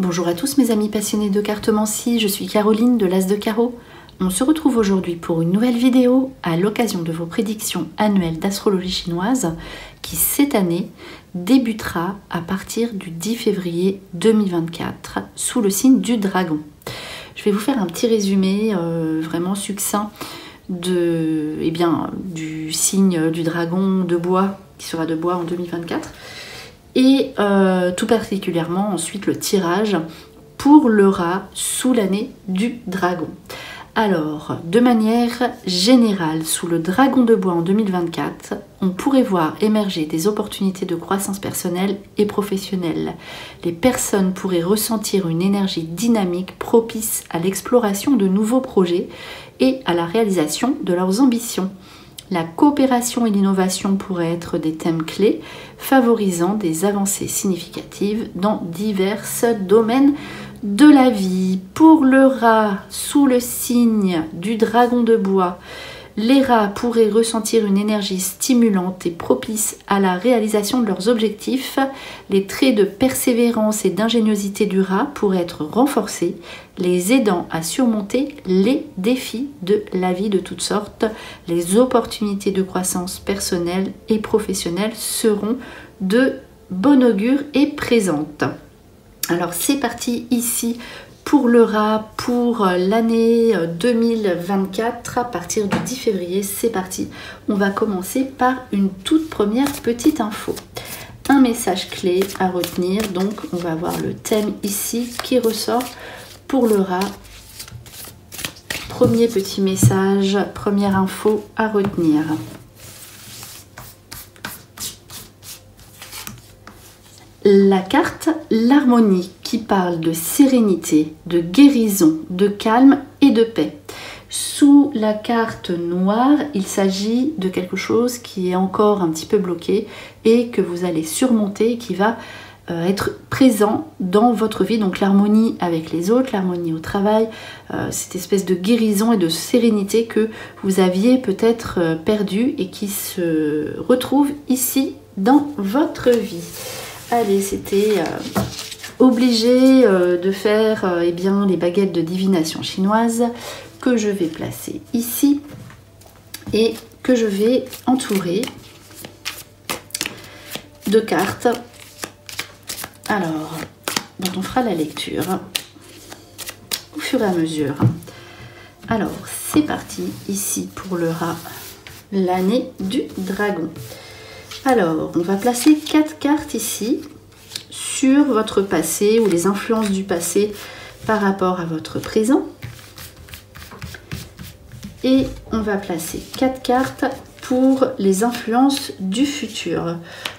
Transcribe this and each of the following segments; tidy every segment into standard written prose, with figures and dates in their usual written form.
Bonjour à tous mes amis passionnés de cartomancie, je suis Caroline de l'As de Carreau. On se retrouve aujourd'hui pour une nouvelle vidéo à l'occasion de vos prédictions annuelles d'astrologie chinoise qui cette année débutera à partir du 10 février 2024 sous le signe du dragon. Je vais vous faire un petit résumé vraiment succinct du signe du dragon de bois qui sera de bois en 2024. Et tout particulièrement ensuite le tirage pour le rat sous l'année du dragon. Alors, de manière générale, sous le dragon de bois en 2024, on pourrait voir émerger des opportunités de croissance personnelle et professionnelle. Les personnes pourraient ressentir une énergie dynamique propice à l'exploration de nouveaux projets et à la réalisation de leurs ambitions. La coopération et l'innovation pourraient être des thèmes clés, favorisant des avancées significatives dans divers domaines de la vie. Pour le rat, sous le signe du dragon de bois, les rats pourraient ressentir une énergie stimulante et propice à la réalisation de leurs objectifs. Les traits de persévérance et d'ingéniosité du rat pourraient être renforcés, les aidant à surmonter les défis de la vie de toutes sortes. Les opportunités de croissance personnelle et professionnelle seront de bon augure et présentes. Alors c'est parti ici pour le rat pour l'année 2024 à partir du 10 février. C'est parti. On va commencer par une toute première petite info. Un message clé à retenir. Donc on va voir le thème ici qui ressort pour le rat. Premier petit message, première info à retenir. La carte l'harmonie qui parle de sérénité, de guérison, de calme et de paix. Sous la carte noire, il s'agit de quelque chose qui est encore un petit peu bloqué et que vous allez surmonter, qui va être présent dans votre vie. Donc l'harmonie avec les autres, l'harmonie au travail, cette espèce de guérison et de sérénité que vous aviez peut-être perdu et qui se retrouve ici dans votre vie. Allez, c'était obligé de faire les baguettes de divination chinoise que je vais placer ici et que je vais entourer de cartes. Alors, dont on fera la lecture au fur et à mesure. Alors, c'est parti ici pour le rat, l'année du dragon. Alors, on va placer 4 cartes ici sur votre passé ou les influences du passé par rapport à votre présent. Et on va placer 4 cartes pour les influences du futur.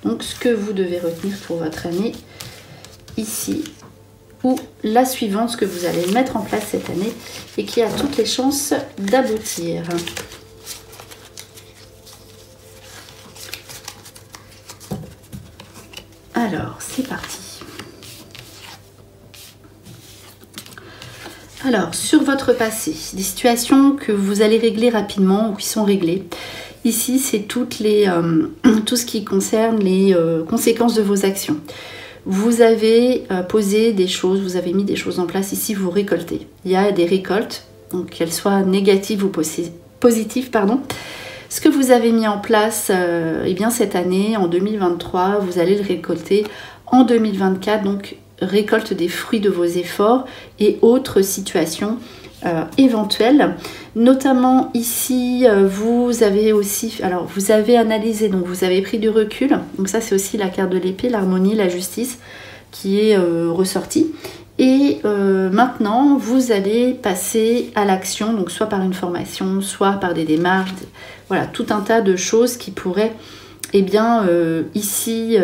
Donc, ce que vous devez retenir pour votre année ici ou la suivante, ce que vous allez mettre en place cette année et qui a toutes les chances d'aboutir. Alors, c'est parti. Alors, sur votre passé, des situations que vous allez régler rapidement ou qui sont réglées. Ici, c'est tout ce qui concerne les conséquences de vos actions. Vous avez posé des choses, vous avez mis des choses en place. Ici, vous récoltez. Il y a des récoltes, donc qu'elles soient négatives ou positives, pardon. Ce que vous avez mis en place cette année, en 2023, vous allez le récolter en 2024. Donc, récolte des fruits de vos efforts et autres situations éventuelles. Notamment ici, vous avez aussi, alors vous avez analysé, donc vous avez pris du recul. Donc ça, c'est aussi la carte de l'épée, l'harmonie, la justice qui est ressortie. Et maintenant, vous allez passer à l'action, donc soit par une formation, soit par des démarches, voilà, tout un tas de choses qui pourraient ici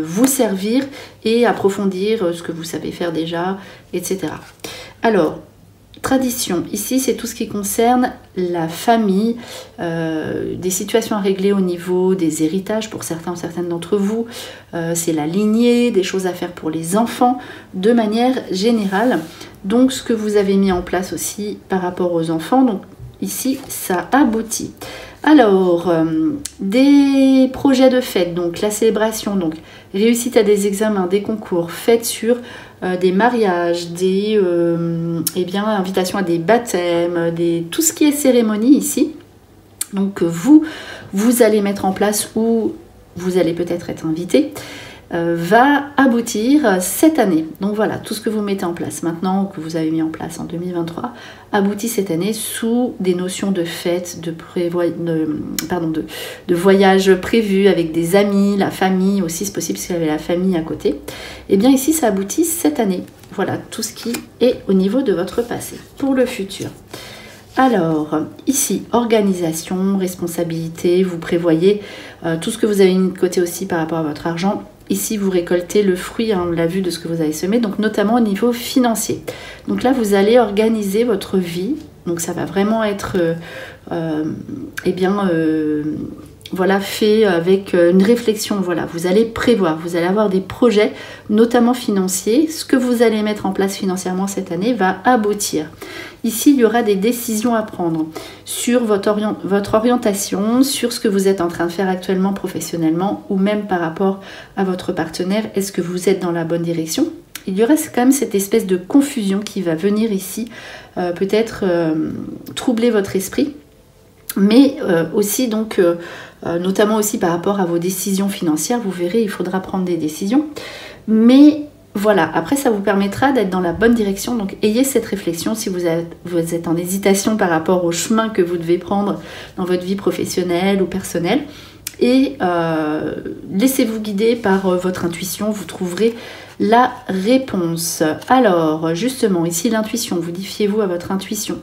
vous servir et approfondir ce que vous savez faire déjà, etc. Alors, tradition, ici c'est tout ce qui concerne la famille, des situations à régler au niveau des héritages pour certains ou certaines d'entre vous, c'est la lignée, des choses à faire pour les enfants de manière générale. Donc ce que vous avez mis en place aussi par rapport aux enfants, donc ici ça aboutit. Alors, des projets de fête, donc la célébration, donc réussite à des examens, des concours, fêtes sur des mariages, des invitations à des baptêmes, tout ce qui est cérémonie ici. Donc vous allez mettre en place ou vous allez peut-être être invité, va aboutir cette année. Donc voilà, tout ce que vous mettez en place maintenant, que vous avez mis en place en 2023, aboutit cette année sous des notions de fête, de voyage prévu avec des amis, la famille aussi, c'est possible s'il y avait la famille à côté. Et bien ici, ça aboutit cette année. Voilà, tout ce qui est au niveau de votre passé. Pour le futur. Alors, ici, organisation, responsabilité, vous prévoyez tout ce que vous avez mis de côté aussi par rapport à votre argent. Ici, vous récoltez le fruit, hein, on l'a vu, de ce que vous avez semé, donc notamment au niveau financier. Donc là, vous allez organiser votre vie. Donc ça va vraiment être voilà, fait avec une réflexion. Voilà, vous allez prévoir, vous allez avoir des projets, notamment financiers. Ce que vous allez mettre en place financièrement cette année va aboutir. Ici, il y aura des décisions à prendre sur votre orientation, sur ce que vous êtes en train de faire actuellement professionnellement ou même par rapport à votre partenaire. Est-ce que vous êtes dans la bonne direction? Il y aura quand même cette espèce de confusion qui va venir ici, peut-être troubler votre esprit, mais aussi donc, notamment aussi par rapport à vos décisions financières. Vous verrez, il faudra prendre des décisions, mais voilà, après ça vous permettra d'être dans la bonne direction, donc ayez cette réflexion si vous êtes en hésitation par rapport au chemin que vous devez prendre dans votre vie professionnelle ou personnelle, et laissez-vous guider par votre intuition, vous trouverez la réponse. Alors justement, ici l'intuition, vous fiez-vous à votre intuition.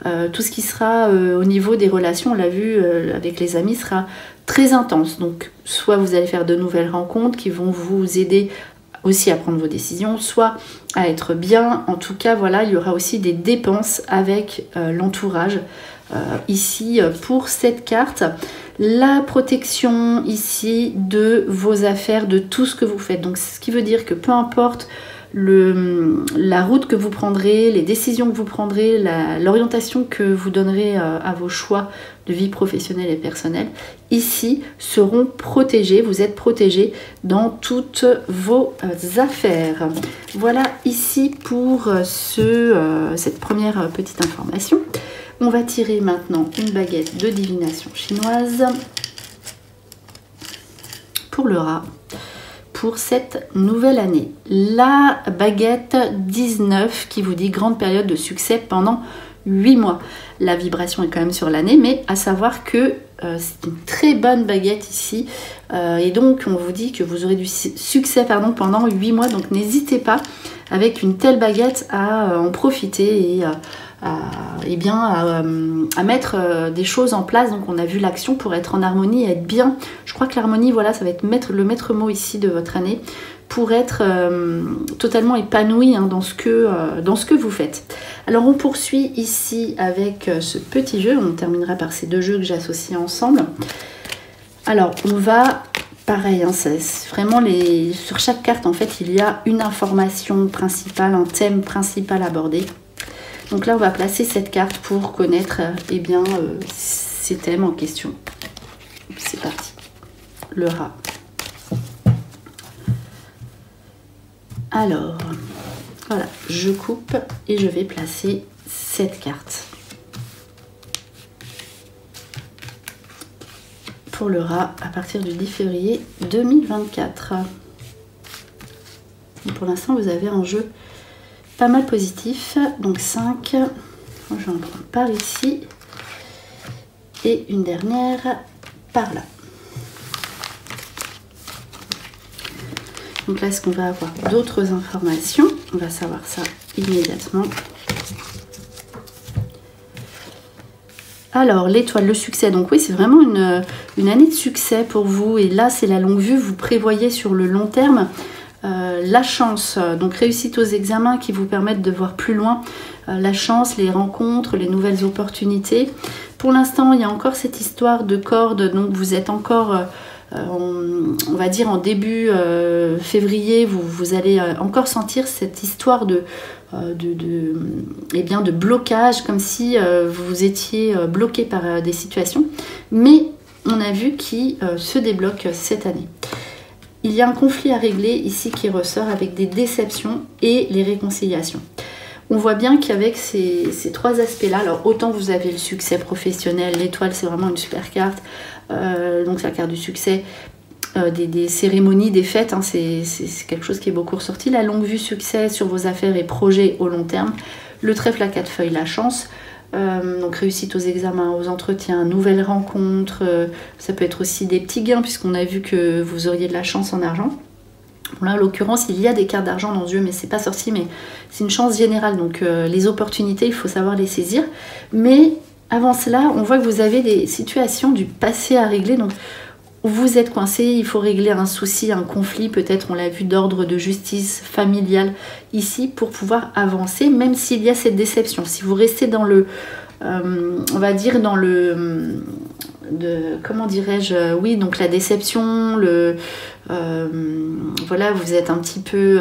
Tout ce qui sera au niveau des relations, on l'a vu avec les amis, sera très intense, donc soit vous allez faire de nouvelles rencontres qui vont vous aider aussi à prendre vos décisions, soit à être bien. En tout cas, voilà, il y aura aussi des dépenses avec l'entourage ici pour cette carte. La protection ici de vos affaires, de tout ce que vous faites. Donc, ce qui veut dire que peu importe la route que vous prendrez, les décisions que vous prendrez, l'orientation que vous donnerez à vos choix de vie professionnelle et personnelle, ici seront protégés, vous êtes protégés dans toutes vos affaires. Voilà ici pour cette première petite information. On va tirer maintenant une baguette de divination chinoise pour le rat. Pour cette nouvelle année. La baguette 19 qui vous dit grande période de succès pendant 8 mois. La vibration est quand même sur l'année, mais à savoir que c'est une très bonne baguette ici. Et donc on vous dit que vous aurez du succès pendant 8 mois. Donc n'hésitez pas avec une telle baguette à en profiter et à mettre des choses en place. Donc on a vu l'action pour être en harmonie et être bien. Je crois que l'harmonie, voilà, ça va être le maître mot ici de votre année pour être totalement épanoui hein, dans ce que vous faites. Alors on poursuit ici avec ce petit jeu. On terminera par ces deux jeux que j'associe ensemble. Alors on va... Pareil, hein, c'est vraiment sur chaque carte en fait il y a une information principale, un thème principal abordé. Donc là on va placer cette carte pour connaître ces thèmes en question. C'est parti. Le rat. Alors, voilà, je coupe et je vais placer cette carte. Pour le rat à partir du 10 février 2024. Et pour l'instant, vous avez un jeu pas mal positif. Donc 5. Moi, je vais en prendre par ici. Et une dernière par là. Donc là, est-ce qu'on va avoir d'autres informations? On va savoir ça immédiatement. Alors, l'étoile, le succès. Donc oui, c'est vraiment une année de succès pour vous. Et là, c'est la longue vue. Vous prévoyez sur le long terme la chance. Donc, réussite aux examens qui vous permettent de voir plus loin. La chance, les rencontres, les nouvelles opportunités. Pour l'instant, il y a encore cette histoire de corde. Donc, vous êtes encore on va dire en début février, vous allez encore sentir cette histoire de blocage, comme si vous étiez bloqué par des situations. Mais on a vu qui se débloque cette année. Il y a un conflit à régler ici qui ressort avec des déceptions et les réconciliations. On voit bien qu'avec ces trois aspects-là, alors autant vous avez le succès professionnel, l'étoile c'est vraiment une super carte, donc c'est la carte du succès, des cérémonies, des fêtes, hein, c'est quelque chose qui est beaucoup ressorti. La longue vue succès sur vos affaires et projets au long terme. Le trèfle à 4 feuilles, la chance. Donc réussite aux examens, aux entretiens, nouvelles rencontres. Ça peut être aussi des petits gains puisqu'on a vu que vous auriez de la chance en argent. Bon, là, en l'occurrence, il y a des cartes d'argent dans ce jeu, mais c'est pas sorti, mais c'est une chance générale. Donc les opportunités, il faut savoir les saisir. Mais avant cela, on voit que vous avez des situations du passé à régler. Donc vous êtes coincé, il faut régler un souci, un conflit, peut-être on l'a vu d'ordre de justice familiale ici pour pouvoir avancer, même s'il y a cette déception. Si vous restez dans le, on va dire dans le, comment dirais-je, oui, donc la déception, voilà, vous êtes un petit peu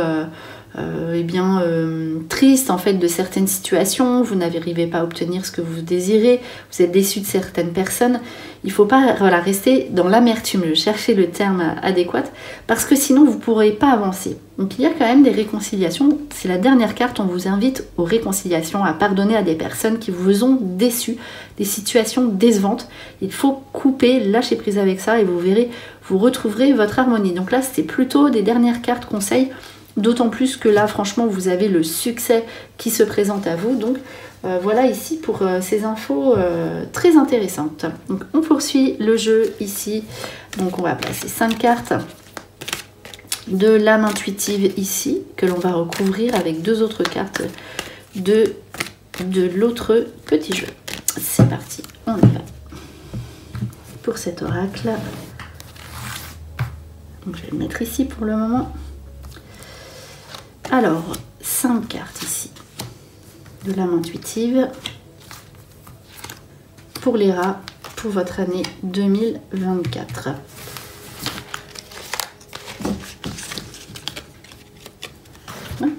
triste en fait de certaines situations, vous n'arrivez pas à obtenir ce que vous désirez, vous êtes déçu de certaines personnes. Il ne faut pas rester dans l'amertume, chercher le terme adéquat, parce que sinon vous ne pourrez pas avancer. Donc il y a quand même des réconciliations. C'est la dernière carte, on vous invite aux réconciliations, à pardonner à des personnes qui vous ont déçu, des situations décevantes. Il faut couper, lâcher prise avec ça et vous verrez, vous retrouverez votre harmonie. Donc là c'est plutôt des dernières cartes conseils. D'autant plus que là, franchement, vous avez le succès qui se présente à vous. Donc, voilà ici pour ces infos très intéressantes. Donc, on poursuit le jeu ici. Donc, on va placer 5 cartes de l'âme intuitive ici, que l'on va recouvrir avec 2 autres cartes de l'autre petit jeu. C'est parti, on y va. Pour cet oracle. Donc, je vais le mettre ici pour le moment. Alors, 5 cartes ici de l'âme intuitive pour les rats pour votre année 2024. Hop.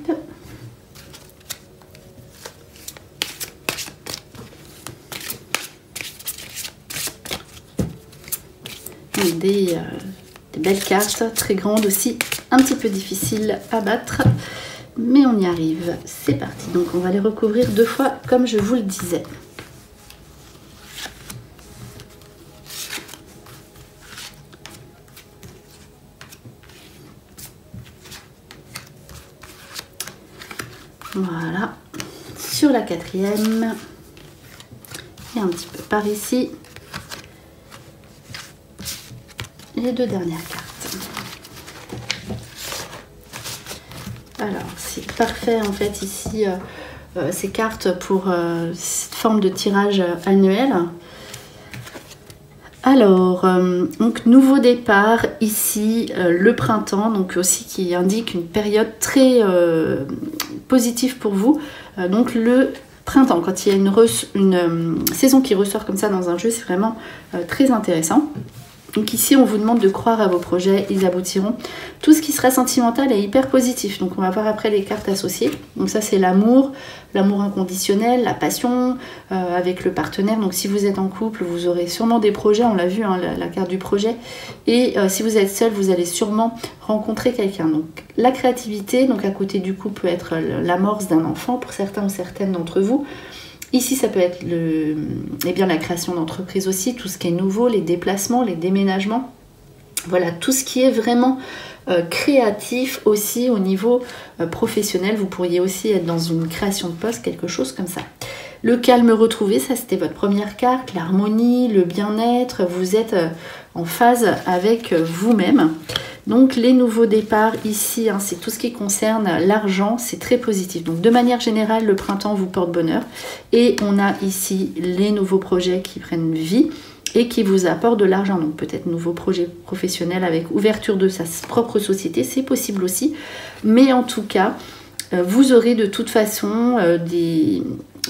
Des belles cartes, très grandes aussi, un petit peu difficiles à battre, mais on y arrive. C'est parti, donc on va les recouvrir 2 fois comme je vous le disais. Voilà, sur la 4e, et un petit peu par ici. Les 2 dernières cartes. Alors, c'est parfait en fait ici, ces cartes pour cette forme de tirage annuel. Alors, donc nouveau départ ici, le printemps, donc aussi qui indique une période très positive pour vous. Donc le printemps, quand il y a une saison qui ressort comme ça dans un jeu, c'est vraiment très intéressant. Donc ici, on vous demande de croire à vos projets, ils aboutiront. Tout ce qui sera sentimental est hyper positif. Donc on va voir après les cartes associées. Donc ça, c'est l'amour, l'amour inconditionnel, la passion avec le partenaire. Donc si vous êtes en couple, vous aurez sûrement des projets. On l'a vu, hein, la carte du projet. Et si vous êtes seul, vous allez sûrement rencontrer quelqu'un. Donc la créativité, donc à côté du coup, peut être l'amorce d'un enfant pour certains ou certaines d'entre vous. Ici, ça peut être la création d'entreprise aussi, tout ce qui est nouveau, les déplacements, les déménagements. Voilà, tout ce qui est vraiment créatif aussi au niveau professionnel. Vous pourriez aussi être dans une création de poste, quelque chose comme ça. Le calme retrouvé, ça c'était votre première carte, l'harmonie, le bien-être. Vous êtes en phase avec vous-même. Donc les nouveaux départs ici, hein, c'est tout ce qui concerne l'argent, c'est très positif. Donc de manière générale, le printemps vous porte bonheur. Et on a ici les nouveaux projets qui prennent vie et qui vous apportent de l'argent. Donc peut-être nouveaux projets professionnels avec ouverture de sa propre société, c'est possible aussi. Mais en tout cas, vous aurez de toute façon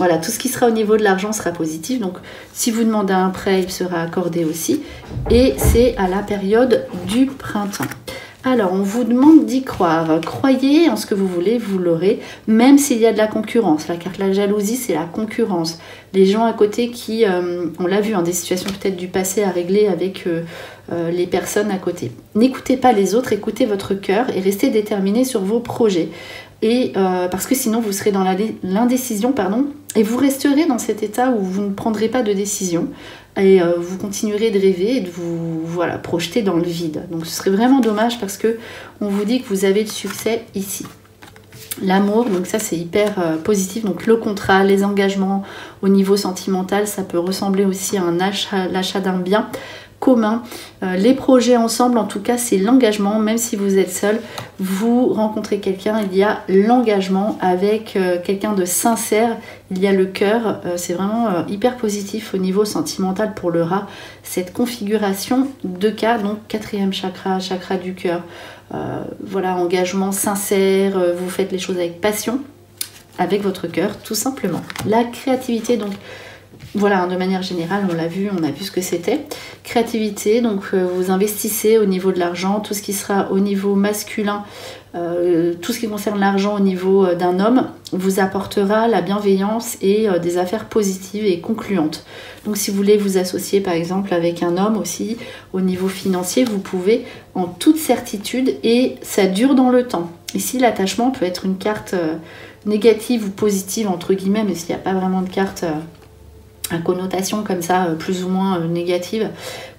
Voilà, tout ce qui sera au niveau de l'argent sera positif. Donc, si vous demandez un prêt, il sera accordé aussi. Et c'est à la période du printemps. Alors, on vous demande d'y croire. Croyez en ce que vous voulez, vous l'aurez, même s'il y a de la concurrence. La carte de la jalousie, c'est la concurrence. Les gens à côté qui, on l'a vu, des situations peut-être du passé à régler avec les personnes à côté. N'écoutez pas les autres, écoutez votre cœur et restez déterminé sur vos projets. Et parce que sinon, vous serez dans l'indécision, et vous resterez dans cet état où vous ne prendrez pas de décision. Et vous continuerez de rêver et de vous projeter dans le vide. Donc ce serait vraiment dommage parce que on vous dit que vous avez le succès ici. L'amour, donc ça c'est hyper positif. Donc le contrat, les engagements au niveau sentimental, ça peut ressembler aussi à l'achat d'un bien commun. Les projets ensemble, en tout cas, c'est l'engagement. Même si vous êtes seul, vous rencontrez quelqu'un, il y a l'engagement avec quelqu'un de sincère. Il y a le cœur. C'est vraiment hyper positif au niveau sentimental pour le rat. Cette configuration de cas, donc 4e chakra, chakra du cœur. Voilà, engagement sincère. Vous faites les choses avec passion, avec votre cœur, tout simplement. La créativité, donc... Voilà, de manière générale, on a vu ce que c'était. Créativité, donc vous investissez au niveau de l'argent, tout ce qui sera au niveau masculin, tout ce qui concerne l'argent au niveau d'un homme, vous apportera la bienveillance et des affaires positives et concluantes. Donc si vous voulez vous associer par exemple avec un homme aussi, au niveau financier, vous pouvez en toute certitude et ça dure dans le temps. Ici, l'attachement peut être une carte négative ou positive, entre guillemets, mais s'il n'y a pas vraiment de carte... à connotation comme ça, plus ou moins négative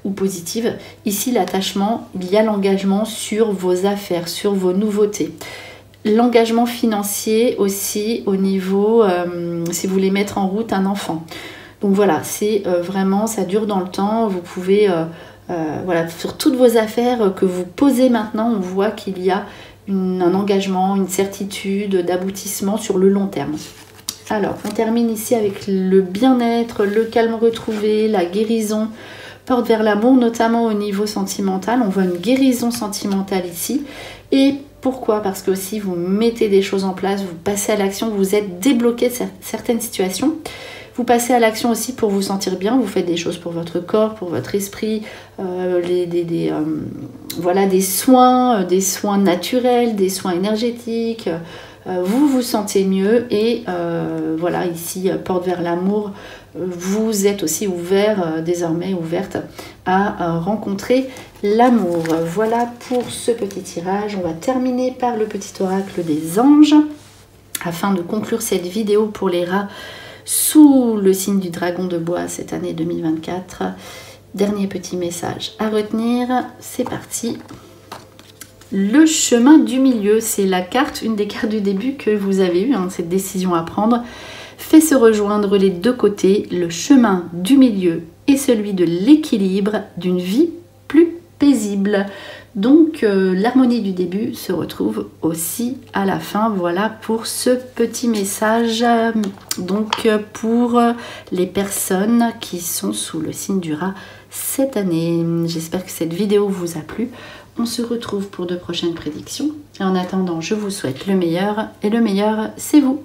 ou positive. Ici, l'attachement, il y a l'engagement sur vos affaires, sur vos nouveautés. L'engagement financier aussi au niveau, si vous voulez mettre en route un enfant. Donc voilà, c'est vraiment, ça dure dans le temps. Vous pouvez, voilà, sur toutes vos affaires que vous posez maintenant, on voit qu'il y a un engagement, une certitude d'aboutissement sur le long terme. Alors, on termine ici avec le bien-être, le calme retrouvé, la guérison, porte vers l'amour, notamment au niveau sentimental. On voit une guérison sentimentale ici. Et pourquoi? Parce que aussi vous mettez des choses en place, vous passez à l'action, vous êtes débloqué de certaines situations. Vous passez à l'action aussi pour vous sentir bien, vous faites des choses pour votre corps, pour votre esprit, voilà, des soins naturels, des soins énergétiques. Vous vous sentez mieux et voilà, ici, porte vers l'amour, vous êtes aussi ouvert, désormais ouverte à rencontrer l'amour. Voilà pour ce petit tirage. On va terminer par le petit oracle des anges afin de conclure cette vidéo pour les rats sous le signe du dragon de bois cette année 2024. Dernier petit message à retenir, c'est parti. Le chemin du milieu, c'est la carte, une des cartes du début que vous avez eu, cette décision à prendre, fait se rejoindre les deux côtés, le chemin du milieu et celui de l'équilibre d'une vie plus paisible. Donc l'harmonie du début se retrouve aussi à la fin. Voilà pour ce petit message. Donc pour les personnes qui sont sous le signe du rat cette année. J'espère que cette vidéo vous a plu. On se retrouve pour de prochaines prédictions. Et en attendant, je vous souhaite le meilleur et le meilleur, c'est vous.